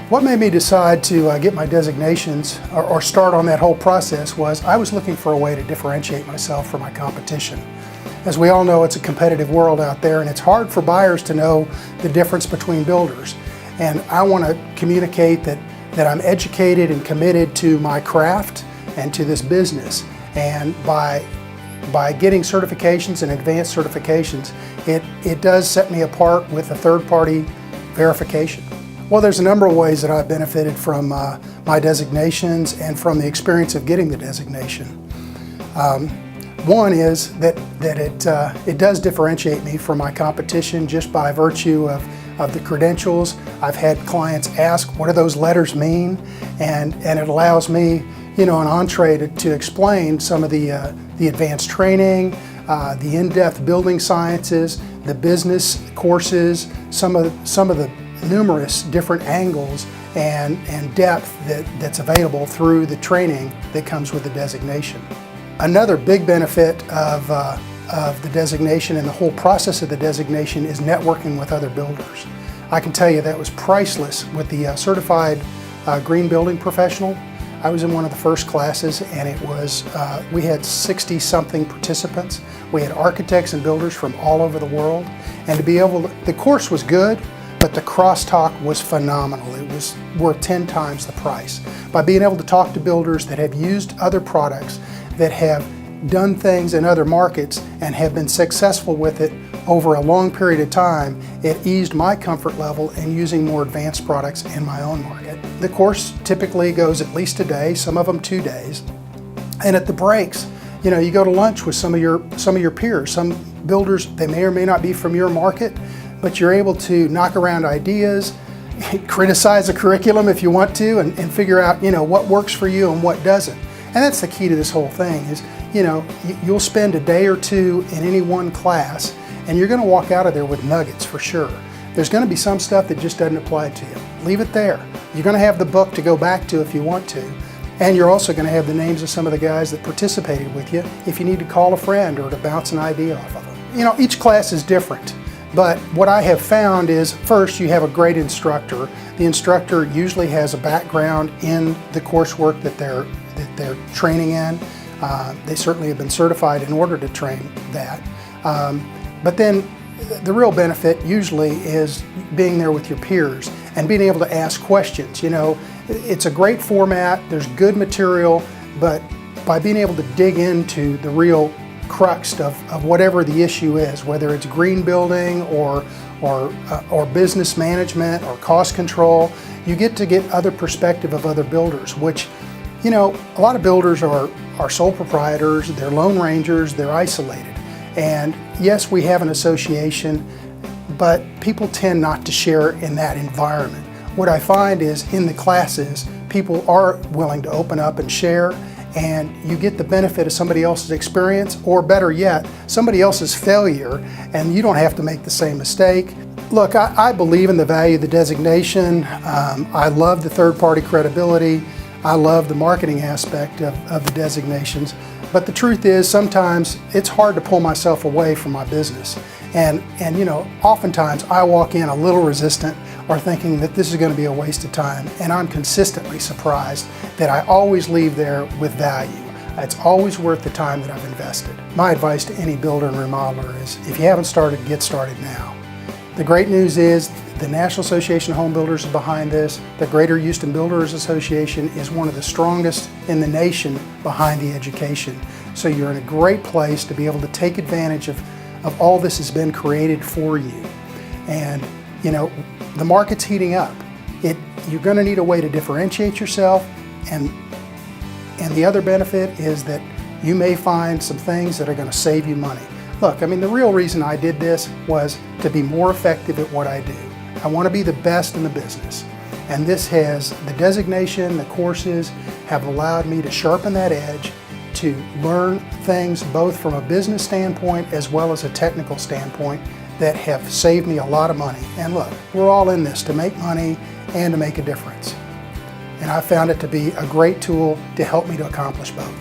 What made me decide to get my designations or start on that whole process was I was looking for a way to differentiate myself from my competition. As we all know, it's a competitive world out there, and it's hard for buyers to know the difference between builders. And I want to communicate that I'm educated and committed to my craft and to this business. And by getting certifications and advanced certifications, it does set me apart with a third-party verification. Well, there's a number of ways that I've benefited from my designations and from the experience of getting the designation. One is that it does differentiate me from my competition just by virtue of the credentials. I've had clients ask, what do those letters mean? And it allows me, an entree to explain some of the advanced training, the in-depth building sciences, the business courses, some of the numerous different angles and depth that's available through the training that comes with the designation. Another big benefit of the designation and the whole process of the designation is networking with other builders. I can tell you that was priceless with the certified green building professional. I was in one of the first classes, and it was, we had 60-something participants. We had architects and builders from all over the world, and to be able to, the course was good, but the crosstalk was phenomenal. It was worth 10 times the price. By being able to talk to builders that have used other products, that have done things in other markets and have been successful with it over a long period of time, it eased my comfort level in using more advanced products in my own market. The course typically goes at least a day, some of them 2 days. And at the breaks, you go to lunch with some of your peers. Some builders, they may or may not be from your market, but you're able to knock around ideas, criticize a curriculum if you want to, and figure out what works for you and what doesn't. And that's the key to this whole thing is, you'll spend a day or two in any one class, and you're going to walk out of there with nuggets for sure. There's going to be some stuff that just doesn't apply to you. Leave it there. You're going to have the book to go back to if you want to. And you're also going to have the names of some of the guys that participated with you if you need to call a friend or to bounce an idea off of them. Each class is different. But what I have found is, first, you have a great instructor. The instructor usually has a background in the coursework that they're training in. They certainly have been certified in order to train that. But then the real benefit usually is being there with your peers and being able to ask questions. It's a great format, there's good material, but by being able to dig into the real crux of whatever the issue is, whether it's green building or business management or cost control, you get other perspective of other builders, which, a lot of builders are sole proprietors, they're lone rangers, they're isolated. And yes, we have an association, but people tend not to share in that environment. What I find is in the classes, people are willing to open up and share, and you get the benefit of somebody else's experience, or better yet, somebody else's failure, and you don't have to make the same mistake. Look, I believe in the value of the designation. I love the third-party credibility. I love the marketing aspect of the designations. But the truth is, sometimes it's hard to pull myself away from my business. And oftentimes I walk in a little resistant or thinking that this is going to be a waste of time. And I'm consistently surprised that I always leave there with value. It's always worth the time that I've invested. My advice to any builder and remodeler is, if you haven't started, get started now. The great news is the National Association of Home Builders is behind this. The Greater Houston Builders Association is one of the strongest in the nation behind the education. So you're in a great place to be able to take advantage of all this has been created for you. And the market's heating up. You're going to need a way to differentiate yourself, and the other benefit is that you may find some things that are going to save you money. Look, the real reason I did this was to be more effective at what I do. I want to be the best in the business. And the designation, the courses have allowed me to sharpen that edge, to learn things both from a business standpoint as well as a technical standpoint that have saved me a lot of money. And look, we're all in this to make money and to make a difference. And I found it to be a great tool to help me to accomplish both.